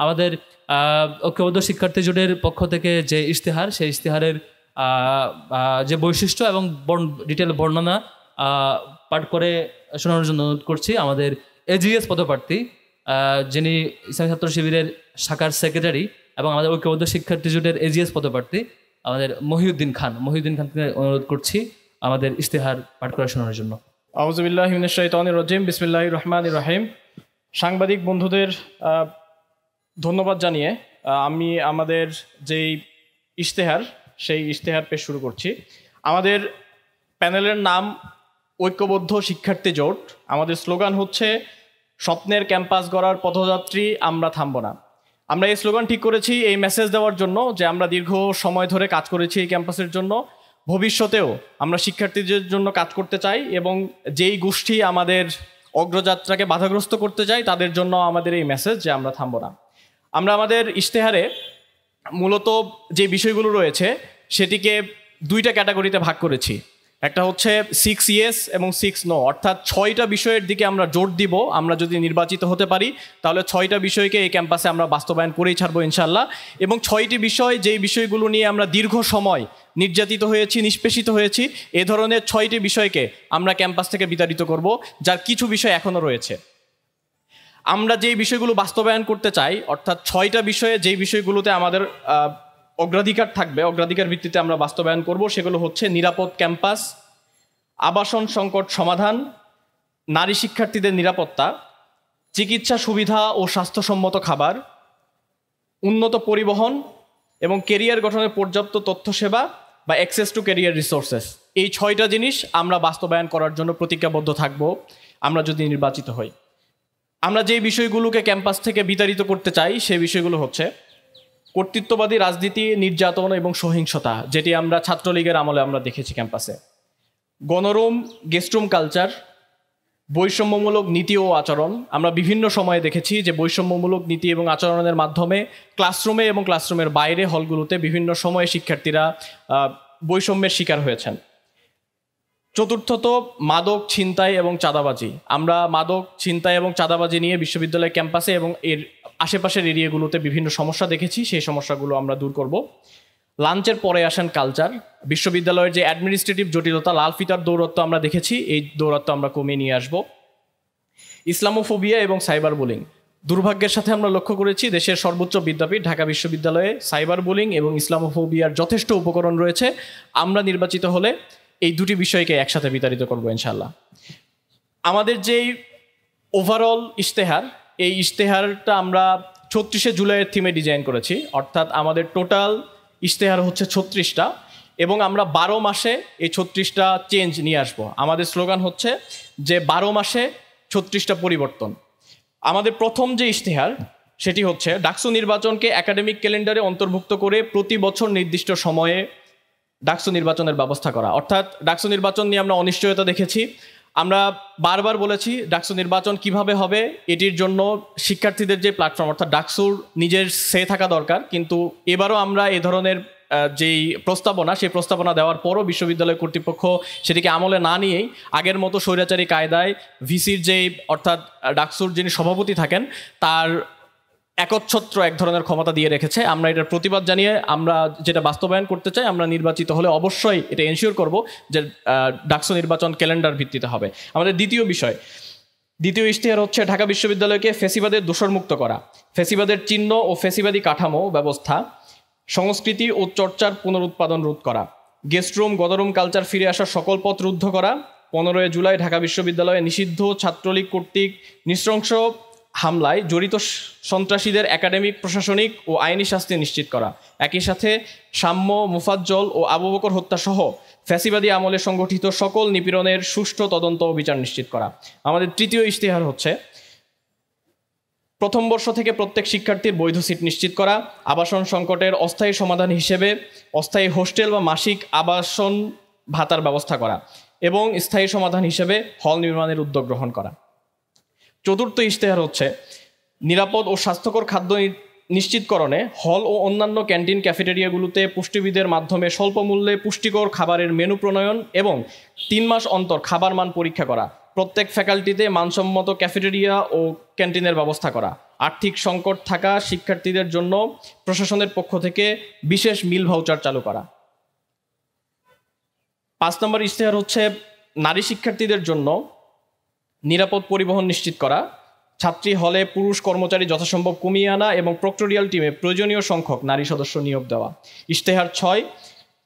আমাদের ঐক্যবদ্ধ শিক্ষার্থী জোটের পক্ষ থেকে যে ইশতেহার, সেই ইশতেহারের যে বৈশিষ্ট্য এবং ডিটেল বর্ণনা পাঠ করে শোনানোর জন্য অনুরোধ করছি আমাদের এজিএস পদপ্রার্থী, যিনি ইসলামী ছাত্র শিবিরের শাখার সেক্রেটারি এবং আমাদের ঐক্যবদ্ধ শিক্ষার্থী জোটের এজিএস পদপ্রার্থী আমাদের মহিউদ্দিন খানকে অনুরোধ করছি আমাদের ইশতেহার পাঠ করে শোনানোর জন্য। আউযু বিল্লাহি মিনাশ শাইতানির রাজিম, বিসমিল্লাহির রহমানির রহিম। সাংবাদিক বন্ধুদের ধন্যবাদ জানিয়ে আমি আমাদের যেই ইশতেহার, সেই ইশতেহার পেশ শুরু করছি। আমাদের প্যানেলের নাম ঐক্যবদ্ধ শিক্ষার্থী জোট। আমাদের স্লোগান হচ্ছে স্বপ্নের ক্যাম্পাস গড়ার পথযাত্রী, আমরা থামব না। আমরা এই স্লোগান ঠিক করেছি এই মেসেজ দেওয়ার জন্য যে আমরা দীর্ঘ সময় ধরে কাজ করেছি এই ক্যাম্পাসের জন্য, ভবিষ্যতেও আমরা শিক্ষার্থীদের জন্য কাজ করতে চাই এবং যেই গোষ্ঠী আমাদের অগ্রযাত্রাকে বাধাগ্রস্ত করতে চাই তাদের জন্য আমাদের এই মেসেজ যে আমরা থামব না। আমরা আমাদের ইশতেহারে মূলত যে বিষয়গুলো রয়েছে সেটিকে দুইটা ক্যাটাগরিতে ভাগ করেছি। একটা হচ্ছে 6 ইয়েস এবং 6 নো, অর্থাৎ 6টা বিষয়ের দিকে আমরা জোর দিব। আমরা যদি নির্বাচিত হতে পারি তাহলে 6টা বিষয়কে এই ক্যাম্পাসে আমরা বাস্তবায়ন করেই ছাড়বো ইনশাল্লাহ। এবং 6টি বিষয়, যেই বিষয়গুলো নিয়ে আমরা দীর্ঘ সময় নির্যাতিত হয়েছি, নিষ্পেষিত হয়েছি, এ ধরনের 6টি বিষয়কে আমরা ক্যাম্পাস থেকে বিতাড়িত করব, যার কিছু বিষয় এখনও রয়েছে। আমরা যেই বিষয়গুলো বাস্তবায়ন করতে চাই, অর্থাৎ 6টা বিষয়ে যেই বিষয়গুলোতে আমাদের অগ্রাধিকার থাকবে, অগ্রাধিকার ভিত্তিতে আমরা বাস্তবায়ন করব, সেগুলো হচ্ছে নিরাপদ ক্যাম্পাস, আবাসন সংকট সমাধান, নারী শিক্ষার্থীদের নিরাপত্তা, চিকিৎসা সুবিধা ও স্বাস্থ্যসম্মত খাবার, উন্নত পরিবহন এবং কেরিয়ার গঠনের পর্যাপ্ত তথ্য সেবা বা অ্যাক্সেস টু কেরিয়ার রিসোর্সেস। এই 6টা জিনিস আমরা বাস্তবায়ন করার জন্য প্রতিজ্ঞাবদ্ধ থাকব আমরা যদি নির্বাচিত হই। আমরা যেই বিষয়গুলোকে ক্যাম্পাস থেকে বিতাড়িত করতে চাই সেই বিষয়গুলো হচ্ছে কর্তৃত্ববাদী রাজনীতি, নির্যাতন এবং সহিংসতা, যেটি আমরা ছাত্রলীগের আমলে আমরা দেখেছি ক্যাম্পাসে, গণরুম গেস্টরুম কালচার, বৈষম্যমূলক নীতি ও আচরণ। আমরা বিভিন্ন সময়ে দেখেছি যে বৈষম্যমূলক নীতি এবং আচরণের মাধ্যমে ক্লাসরুমে এবং ক্লাসরুমের বাইরে হলগুলোতে বিভিন্ন সময়ে শিক্ষার্থীরা বৈষম্যের শিকার হয়েছেন। চতুর্থত মাদক ছিনতাই এবং চাঁদাবাজি। আমরা মাদক ছিনতাই এবং চাঁদাবাজি নিয়ে বিশ্ববিদ্যালয় ক্যাম্পাসে এবং এর আশেপাশের এরিয়াগুলোতে বিভিন্ন সমস্যা দেখেছি, সেই সমস্যাগুলো আমরা দূর করব। লাঞ্চের পরে আসেন কালচার। বিশ্ববিদ্যালয়ের যে অ্যাডমিনিস্ট্রেটিভ জটিলতা, লাল ফিতার দৌরত্ব আমরা দেখেছি, এই দৌরত্ব আমরা কমিয়ে নিয়ে আসব। ইসলামোফোবিয়া এবং সাইবার বুলিং। দুর্ভাগ্যের সাথে আমরা লক্ষ্য করেছি দেশের সর্বোচ্চ বিদ্যাপীঠ ঢাকা বিশ্ববিদ্যালয়ে সাইবার বুলিং এবং ইসলামোফোবিয়ার যথেষ্ট উপকরণ রয়েছে। আমরা নির্বাচিত হলে এই দুটি বিষয়কে একসাথে বিতাড়িত করব ইনশাল্লাহ। আমাদের যেই ওভারঅল ইশতেহার, এই ইশতেহারটা আমরা 36শে জুলাইয়ের থিমে ডিজাইন করেছি, অর্থাৎ আমাদের টোটাল ইশতেহার হচ্ছে 36টা এবং আমরা 12 মাসে এই 36টা চেঞ্জ নিয়ে আসব। আমাদের স্লোগান হচ্ছে যে 12 মাসে 36টা পরিবর্তন। আমাদের প্রথম যে ইশতেহার সেটি হচ্ছে ডাকসু নির্বাচনকে একাডেমিক ক্যালেন্ডারে অন্তর্ভুক্ত করে প্রতি বছর নির্দিষ্ট সময়ে ডাকসু নির্বাচনের ব্যবস্থা করা। অর্থাৎ ডাকসু নির্বাচন নিয়ে আমরা অনিশ্চয়তা দেখেছি। আমরা বারবার বলেছি ডাকসু নির্বাচন কিভাবে হবে, এটির জন্য শিক্ষার্থীদের যে প্ল্যাটফর্ম, অর্থাৎ ডাকসুর নিজের সে থাকা দরকার। কিন্তু এবারও আমরা এ ধরনের যেই প্রস্তাবনা, সেই প্রস্তাবনা দেওয়ার পরও বিশ্ববিদ্যালয় কর্তৃপক্ষ সেটিকে আমলে না নিয়েই আগের মতো স্বৈরাচারী কায়দায় ভিসির যেই, অর্থাৎ ডাকসুর যিনি সভাপতি থাকেন, তার একচ্ছত্র এক ধরনের ক্ষমতা দিয়ে রেখেছে। আমরা এটার প্রতিবাদ জানিয়ে আমরা যেটা বাস্তবায়ন করতে চাই, আমরা নির্বাচিত হলে অবশ্যই এটা এনশিওর করব যে ডাকসু নির্বাচন ক্যালেন্ডার ভিত্তিতে হবে। আমাদের দ্বিতীয় ইশতেহার হচ্ছে ঢাকা বিশ্ববিদ্যালয়কে ফ্যাসিবাদের দোষরমুক্ত করা, ফ্যাসিবাদের চিহ্ন ও ফ্যাসিবাদী কাঠামো ব্যবস্থা, সংস্কৃতি ও চর্চার পুনরুৎপাদন রোধ করা, গেস্টরুম গণরুম কালচার ফিরে আসার সকল পথ রুদ্ধ করা, 15 জুলাই ঢাকা বিশ্ববিদ্যালয়ে নিষিদ্ধ ছাত্রলীগ কর্তৃক নৃশংস হামলায় জড়িত সন্ত্রাসীদের একাডেমিক, প্রশাসনিক ও আইনি শাস্তি নিশ্চিত করা। একই সাথে সাম্য, মুফাজ্জল ও আবু বকর হত্যাসহ ফ্যাসিবাদী আমলে সংগঠিত সকল নিপীড়নের সুষ্ঠু তদন্ত ও বিচার নিশ্চিত করা। আমাদের তৃতীয় ইশতেহার হচ্ছে প্রথম বর্ষ থেকে প্রত্যেক শিক্ষার্থীর বৈধ সিট নিশ্চিত করা, আবাসন সংকটের অস্থায়ী সমাধান হিসেবে অস্থায়ী হোস্টেল বা মাসিক আবাসন ভাতার ব্যবস্থা করা এবং স্থায়ী সমাধান হিসেবে হল নির্মাণের উদ্যোগ গ্রহণ করা। চতুর্থ ইশতেহার হচ্ছে নিরাপদ ও স্বাস্থ্যকর খাদ্য নিশ্চিতকরণে হল ও অন্যান্য ক্যান্টিন ক্যাফেটেরিয়াগুলোতে পুষ্টিবিদের মাধ্যমে স্বল্প মূল্যে পুষ্টিকর খাবারের মেনু প্রণয়ন এবং 3 মাস অন্তর খাবার মান পরীক্ষা করা। প্রত্যেক ফ্যাকাল্টিতে মানসম্মত ক্যাফেটেরিয়া ও ক্যান্টিনের ব্যবস্থা করা। আর্থিক সংকট থাকা শিক্ষার্থীদের জন্য প্রশাসনের পক্ষ থেকে বিশেষ মিল ভাউচার চালু করা। 5 নম্বর ইশতেহার হচ্ছে নারী শিক্ষার্থীদের জন্য নিরাপদ পরিবহন নিশ্চিত করা, ছাত্রী হলে পুরুষ কর্মচারী যথাসম্ভব কমিয়ে আনা এবং প্রক্টোরিয়াল টিমে প্রয়োজনীয় সংখ্যক নারী সদস্য নিয়োগ দেওয়া। ইশতেহার 6,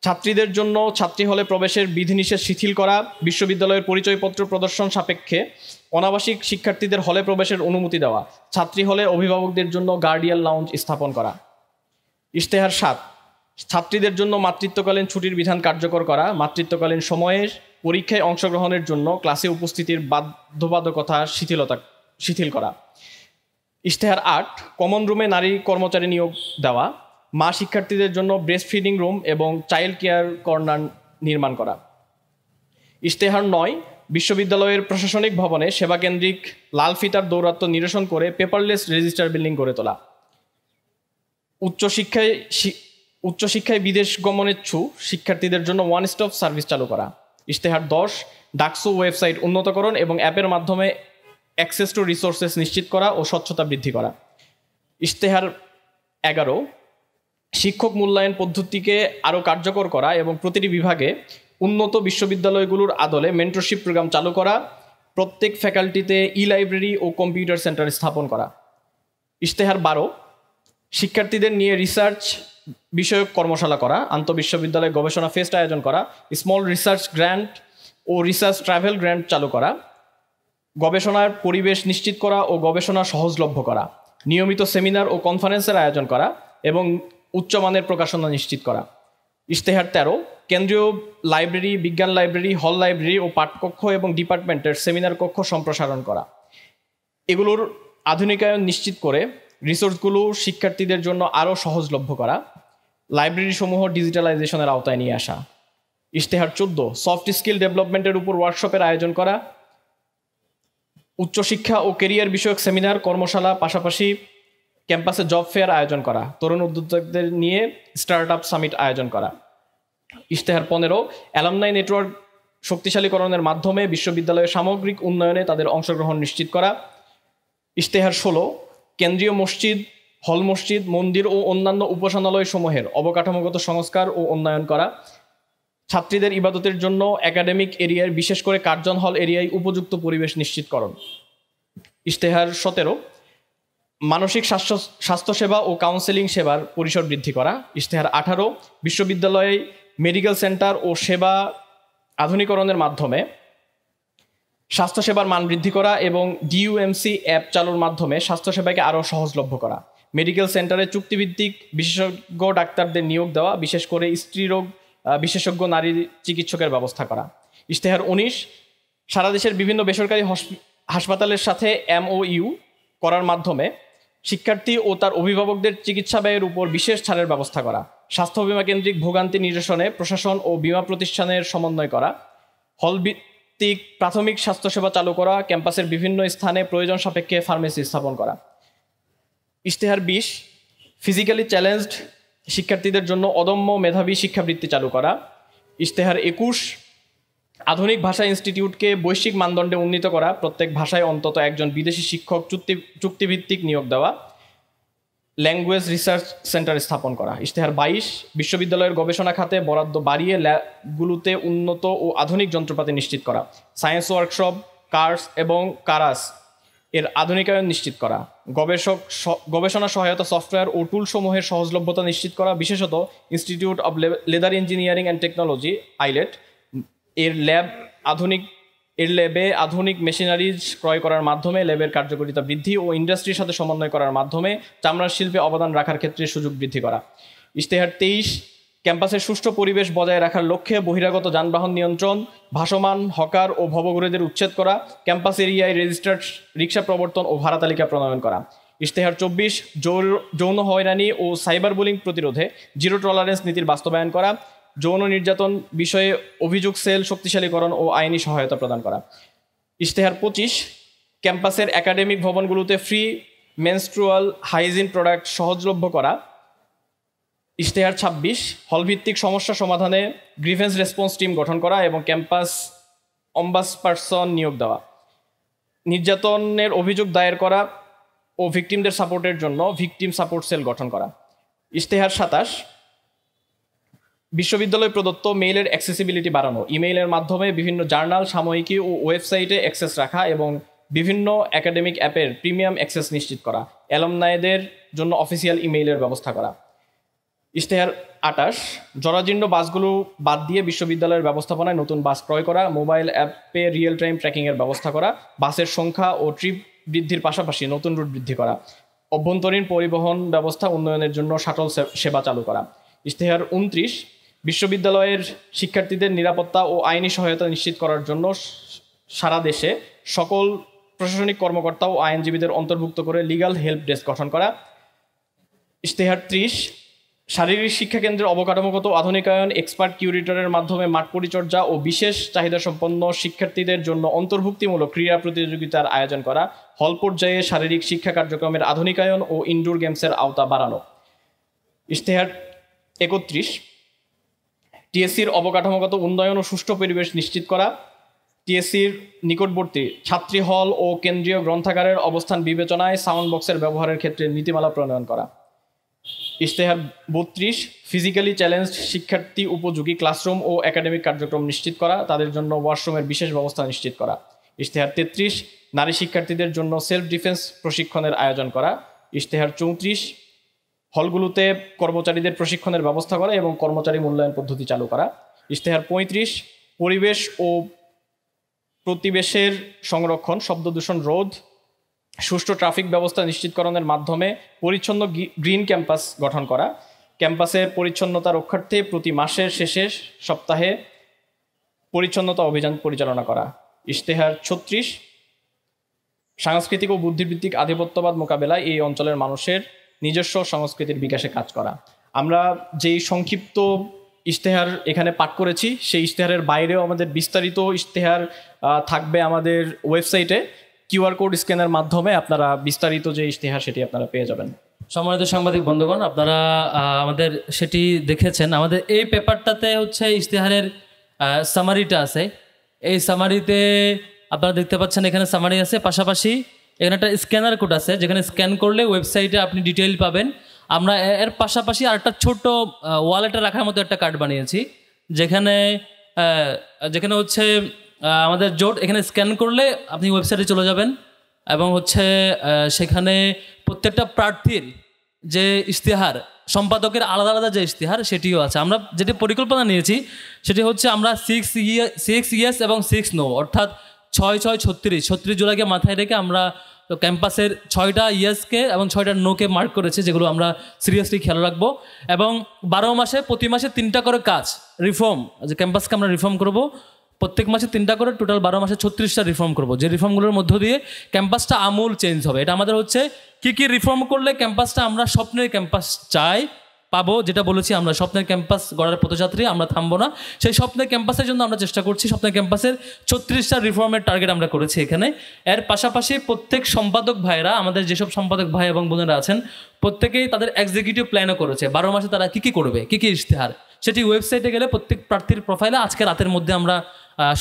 ছাত্রীদের জন্য ছাত্রী হলে প্রবেশের বিধিনিষেধ শিথিল করা, বিশ্ববিদ্যালয়ের পরিচয়পত্র প্রদর্শন সাপেক্ষে অনাবাসিক শিক্ষার্থীদের হলে প্রবেশের অনুমতি দেওয়া, ছাত্রী হলে অভিভাবকদের জন্য গার্ডিয়ান লাউঞ্জ স্থাপন করা। ইশতেহার 7, ছাত্রীদের জন্য মাতৃত্বকালীন ছুটির বিধান কার্যকর করা, মাতৃত্বকালীন সময়ে পরীক্ষায় অংশগ্রহণের জন্য ক্লাসে উপস্থিতির বাধ্যবাধকতা শিথিল করা। ইশতেহার 8, কমন রুমে নারী কর্মচারী নিয়োগ দেওয়া, মা শিক্ষার্থীদের জন্য ব্রেস্ট ফিডিং রুম এবং চাইল্ড কেয়ার কর্নার নির্মাণ করা। ইশতেহার 9, বিশ্ববিদ্যালয়ের প্রশাসনিক ভবনে সেবাকেন্দ্রিক লাল ফিতার দৌরাত্ম্য নিরসন করে পেপারলেস রেজিস্টার বিল্ডিং গড়ে তোলা। উচ্চশিক্ষায় বিদেশ গমনেচ্ছু শিক্ষার্থীদের জন্য ওয়ান স্টপ সার্ভিস চালু করা। ইশতেহার 10, ডাকসু ওয়েবসাইট উন্নতকরণ এবং অ্যাপের মাধ্যমে অ্যাক্সেস টু রিসোর্সেস নিশ্চিত করা ও স্বচ্ছতা বৃদ্ধি করা। ইশতেহার 11, শিক্ষক মূল্যায়ন পদ্ধতিকে আরও কার্যকর করা এবং প্রতিটি বিভাগে উন্নত বিশ্ববিদ্যালয়গুলোর আদলে মেন্টরশিপ প্রোগ্রাম চালু করা, প্রত্যেক ফ্যাকাল্টিতে লাইব্রেরি ও কম্পিউটার সেন্টার স্থাপন করা। ইশতেহার 12, শিক্ষার্থীদের নিয়ে রিসার্চ বিষয়ক কর্মশালা করা, আন্তঃবিশ্ববিদ্যালয় গবেষণা ফেস্ট আয়োজন করা, স্মল রিসার্চ গ্র্যান্ট ও রিসার্চ ট্রাভেল গ্র্যান্ট চালু করা, গবেষণার পরিবেশ নিশ্চিত করা ও গবেষণা সহজলভ্য করা, নিয়মিত সেমিনার ও কনফারেন্সের আয়োজন করা এবং উচ্চমানের প্রকাশনা নিশ্চিত করা। ইশতেহার 13, কেন্দ্রীয় লাইব্রেরি, বিজ্ঞান লাইব্রেরি, হল লাইব্রেরি ও পাঠকক্ষ এবং ডিপার্টমেন্টের সেমিনার কক্ষ সম্প্রসারণ করা। এগুলোর আধুনিকায়ন নিশ্চিত করে রিসোর্সগুলো শিক্ষার্থীদের জন্য আরও সহজলভ্য করা, লাইব্রেরি সমূহ ডিজিটালাইজেশনের আওতায় নিয়ে আসা। ইশতেহার 14, সফট স্কিল ডেভেলপমেন্টের উপর ওয়ার্কশপের আয়োজন করা, উচ্চশিক্ষা ও কেরিয়ার বিষয়ক সেমিনার কর্মশালা, পাশাপাশি ক্যাম্পাসে জব ফেয়ার আয়োজন করা, তরুণ উদ্যোক্তাদের নিয়ে স্টার্ট আপ সামিট আয়োজন করা। ইশতেহার 15, অ্যালামনাই নেটওয়ার্ক শক্তিশালীকরণের মাধ্যমে বিশ্ববিদ্যালয়ের সামগ্রিক উন্নয়নে তাদের অংশগ্রহণ নিশ্চিত করা। ইশতেহার 16, কেন্দ্রীয় মসজিদ, হল মসজিদ, মন্দির ও অন্যান্য উপাসনালয় সমূহের অবকাঠামোগত সংস্কার ও উন্নয়ন করা, ছাত্রীদের ইবাদতের জন্য একাডেমিক এরিয়ার বিশেষ করে কার্জন হল এরিয়ায় উপযুক্ত পরিবেশ নিশ্চিতকরণ। ইশতেহার 17, মানসিক স্বাস্থ্যসেবা ও কাউন্সেলিং সেবার পরিসর বৃদ্ধি করা। ইশতেহার 18, বিশ্ববিদ্যালয়ে মেডিকেল সেন্টার ও সেবা আধুনিকরণের মাধ্যমে স্বাস্থ্যসেবার মান বৃদ্ধি করা এবং ডিইউএমসি অ্যাপ চালুর মাধ্যমে স্বাস্থ্যসেবাকে আরও সহজলভ্য করা। মেডিকেল সেন্টারে চুক্তিভিত্তিক বিশেষজ্ঞ ডাক্তারদের নিয়োগ দেওয়া, বিশেষ করে স্ত্রীরোগ বিশেষজ্ঞ নারী চিকিৎসকের ব্যবস্থা করা। ইশতেহার 19, সারা দেশের বিভিন্ন বেসরকারি হাসপাতালের সাথে MOU করার মাধ্যমে শিক্ষার্থী ও তার অভিভাবকদের চিকিৎসা ব্যয়ের উপর বিশেষ ছাড়ের ব্যবস্থা করা, স্বাস্থ্য বিমা কেন্দ্রিক ভোগান্তি নিরসনে প্রশাসন ও বিমা প্রতিষ্ঠানের সমন্বয় করা, হলভিত্তিক প্রাথমিক স্বাস্থ্যসেবা চালু করা, ক্যাম্পাসের বিভিন্ন স্থানে প্রয়োজন সাপেক্ষে ফার্মেসি স্থাপন করা। ইশতেহার 20, ফিজিক্যালি চ্যালেঞ্জড শিক্ষার্থীদের জন্য অদম্য মেধাবী শিক্ষাবৃত্তি চালু করা। ইশতেহার 21, আধুনিক ভাষা ইনস্টিটিউটকে বৈশ্বিক মানদণ্ডে উন্নীত করা, প্রত্যেক ভাষায় অন্তত একজন বিদেশি শিক্ষক চুক্তিভিত্তিক নিয়োগ দেওয়া, ল্যাঙ্গুয়েজ রিসার্চ সেন্টার স্থাপন করা। ইশতেহার 22, বিশ্ববিদ্যালয়ের গবেষণা খাতে বরাদ্দ বাড়িয়ে ল্যাবগুলোতে উন্নত ও আধুনিক যন্ত্রপাতি নিশ্চিত করা, সায়েন্স ওয়ার্কশপ, কার্স এবং কারাস এর আধুনিকায়ন নিশ্চিত করা, গবেষণা সহায়তা সফটওয়্যার ও টুলসমূহের সহজলভ্যতা নিশ্চিত করা, বিশেষত institute of leather engineering and technology eyelet এর ল্যাবে আধুনিক মেশিনারিজ ক্রয় করার মাধ্যমে ল্যাবের কার্যকারিতা বৃদ্ধি ও ইন্ডাস্ট্রির সাথে সমন্বয় করার মাধ্যমে চামড়ার শিল্পে অবদান রাখার ক্ষেত্রে সুযোগ বৃদ্ধি করা। ইশতেহার 23, ক্যাম্পাসের সুষ্ঠু পরিবেশ বজায় রাখার লক্ষ্যে বহিরাগত যানবাহন নিয়ন্ত্রণ, ভাসমান হকার ও ভবঘুরেদের উচ্ছেদ করা, ক্যাম্পাস এরিয়ায় রেজিস্টার্ড রিক্সা প্রবর্তন ও ভাড়া তালিকা প্রণয়ন করা। ইশতেহার 24, যৌন হয়রানি ও সাইবার বুলিং প্রতিরোধে জিরো টলারেন্স নীতির বাস্তবায়ন করা, যৌন নির্যাতন বিষয়ে অভিযোগ সেল শক্তিশালীকরণ ও আইনি সহায়তা প্রদান করা। ইশতেহার 25, ক্যাম্পাসের একাডেমিক ভবনগুলোতে ফ্রি মেনস্ট্রুয়াল হাইজিন প্রোডাক্ট সহজলভ্য করা। ইশতেহার 26, হলভিত্তিক সমস্যা সমাধানে গ্রিভেন্স রেসপন্স টিম গঠন করা এবং ক্যাম্পাস অম্বাসপারসন নিয়োগ দেওয়া। নির্যাতনের অভিযোগ দায়ের করা ও ভিকটিমদের সাপোর্টের জন্য ভিকটিম সাপোর্ট সেল গঠন করা। ইশতেহার 27, বিশ্ববিদ্যালয় প্রদত্ত মেইলের অ্যাক্সেসিবিলিটি বাড়ানো, ইমেইলের মাধ্যমে বিভিন্ন জার্নাল, সাময়িকী ও ওয়েবসাইটে অ্যাক্সেস রাখা এবং বিভিন্ন একাডেমিক অ্যাপের প্রিমিয়াম অ্যাক্সেস নিশ্চিত করা, অ্যালমনাইদের জন্য অফিসিয়াল ইমেইলের ব্যবস্থা করা। ইশতেহার 28, জরাজীর্ণ বাসগুলো বাদ দিয়ে বিশ্ববিদ্যালয়ের ব্যবস্থাপনায় নতুন বাস ক্রয় করা, মোবাইল অ্যাপে রিয়েল টাইম ট্র্যাকিংয়ের ব্যবস্থা করা, বাসের সংখ্যা ও ট্রিপ বৃদ্ধির পাশাপাশি নতুন রুট বৃদ্ধি করা, অভ্যন্তরীণ পরিবহন ব্যবস্থা উন্নয়নের জন্য শাটল সেবা চালু করা। ইশতেহার 29, বিশ্ববিদ্যালয়ের শিক্ষার্থীদের নিরাপত্তা ও আইনি সহায়তা নিশ্চিত করার জন্য সারা দেশে সকল প্রশাসনিক কর্মকর্তা ও আইনজীবীদের অন্তর্ভুক্ত করে লিগ্যাল হেল্প ডেস্ক গঠন করা। ইশতেহার 30, শারীরিক শিক্ষা কেন্দ্রের অবকাঠামোগত আধুনিকায়ন, এক্সপার্ট কিউরেটরের মাধ্যমে মাঠ পরিচর্যা ও বিশেষ চাহিদাসম্পন্ন শিক্ষার্থীদের জন্য অন্তর্ভুক্তিমূলক ক্রীড়া প্রতিযোগিতার আয়োজন করা, হল পর্যায়ে শারীরিক শিক্ষা কার্যক্রমের আধুনিকায়ন ও ইনডোর গেমসের আওতা বাড়ানো। ইশতেহার 31, টিএসসির অবকাঠামোগত উন্নয়ন ও সুষ্ঠু পরিবেশ নিশ্চিত করা, টিএসসির নিকটবর্তী ছাত্রী হল ও কেন্দ্রীয় গ্রন্থাগারের অবস্থান বিবেচনায় সাউন্ড বক্সের ব্যবহারের ক্ষেত্রে নীতিমালা প্রণয়ন করা। ইশতেহার 32, ফিজিক্যালি চ্যালেঞ্জড শিক্ষার্থী উপযোগী ক্লাসরুম ও একাডেমিক কার্যক্রম নিশ্চিত করা, তাদের জন্য ওয়াশরুমের বিশেষ ব্যবস্থা নিশ্চিত করা। ইশতেহার 33, নারী শিক্ষার্থীদের জন্য সেলফ ডিফেন্স প্রশিক্ষণের আয়োজন করা। ইশতেহার 34, হলগুলোতে কর্মচারীদের প্রশিক্ষণের ব্যবস্থা করা এবং কর্মচারী মূল্যায়ন পদ্ধতি চালু করা। ইশতেহার 35, পরিবেশ ও প্রতিবেশের সংরক্ষণ, শব্দদূষণ রোধ, সুষ্ঠু ট্রাফিক ব্যবস্থা নিশ্চিতকরণের মাধ্যমে পরিচ্ছন্ন গ্রিন ক্যাম্পাস গঠন করা, ক্যাম্পাসের পরিচ্ছন্নতা রক্ষার্থে প্রতি মাসের শেষে সপ্তাহে পরিচ্ছন্নতা অভিযান পরিচালনা করা। ইশতেহার 36, সাংস্কৃতিক ও বুদ্ধিবৃত্তিক আধিপত্যবাদ মোকাবেলায় এই অঞ্চলের মানুষের নিজস্ব সংস্কৃতির বিকাশে কাজ করা। আমরা যেই সংক্ষিপ্ত ইশতেহার এখানে পাঠ করেছি, সেই ইশতেহারের বাইরেও আমাদের বিস্তারিত ইশতেহার থাকবে আমাদের ওয়েবসাইটে। কিউআর কোড স্ক্যানের মাধ্যমে আপনারা বিস্তারিত যে ইশতেহার সেটি আপনারা পেয়ে যাবেন। সম্মানিত সাংবাদিক বন্ধুগণ, আপনারা আমাদের সেটি দেখেছেন। আমাদের এই পেপারটাতে হচ্ছে ইশতেহারের সামারিটা আছে। এই সামারিতে আপনারা দেখতে পাচ্ছেন এখানে সামারি আছে, পাশাপাশি এখানে একটা স্ক্যানার কোড আছে, যেখানে স্ক্যান করলে ওয়েবসাইটে আপনি ডিটেইল পাবেন। আমরা এর পাশাপাশি আরেকটা ছোট ওয়ালেটে রাখার মতো একটা কার্ড বানিয়েছি, যেখানে হচ্ছে আমাদের জোট, এখানে স্ক্যান করলে আপনি ওয়েবসাইটে চলে যাবেন এবং হচ্ছে সেখানে প্রত্যেকটা প্রার্থীর যে ইশতেহার, সম্পাদকের আলাদা আলাদা যে ইশতেহার সেটিও আছে। আমরা যেটি পরিকল্পনা নিয়েছি সেটি হচ্ছে আমরা 6 ইয়েস এবং 6 নো, অর্থাৎ 6-6-36 জুলাইকে মাথায় রেখে আমরা ক্যাম্পাসের 6টা ইয়েসকে এবং 6টা নোকে মার্ক করেছে, যেগুলো আমরা সিরিয়াসলি খেয়াল রাখবো। এবং 12 মাসে প্রতি মাসে 3টা করে কাজ রিফর্ম, যে ক্যাম্পাসকে আমরা রিফর্ম করব, প্রত্যেক মাসে 3টা করে, টোটাল 12 মাসে 36টা রিফর্ম করব, যে রিফর্মগুলোর মধ্য দিয়ে ক্যাম্পাসটা আমূল চেঞ্জ হবে। এটা আমাদের হচ্ছে কি রিফর্ম করলে ক্যাম্পাসটা আমরা স্বপ্নের ক্যাম্পাস পাবো, যেটা বলেছি আমরা স্বপ্নের ক্যাম্পাস গড়ার পথযাত্রী, আমরা থামবো না। সেই স্বপ্নের ক্যাম্পাসের জন্য আমরা চেষ্টা করছি। স্বপ্নের ক্যাম্পাসের 36টা রিফর্মের টার্গেট আমরা করেছি এখানে। এর পাশাপাশি প্রত্যেক সম্পাদক ভাইরা, আমাদের যেসব সম্পাদক ভাই এবং বোনেরা আছেন, প্রত্যেকেই তাদের এক্সিকিউটিভ প্ল্যানও করেছে 12 মাসে তারা কী করবে, কী ইশতেহার, সেটি ওয়েবসাইটে গেলে প্রত্যেক প্রার্থীর প্রোফাইলে আজকে রাতের মধ্যে আমরা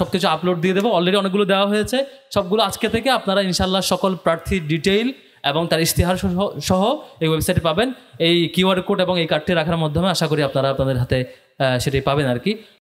সব কিছু আপলোড দিয়ে দেবো। অলরেডি অনেকগুলো দেওয়া হয়েছে, সবগুলো আজকে থেকে আপনারা ইনশাল্লাহ সকল প্রার্থীর ডিটেইল এবং তার ইশতেহার সহ এই ওয়েবসাইটে পাবেন। এই কিউআর কোড এবং এই কার্ডটি রাখার মাধ্যমে আশা করি আপনারা আপনাদের হাতে সেটি পাবেন আর কি।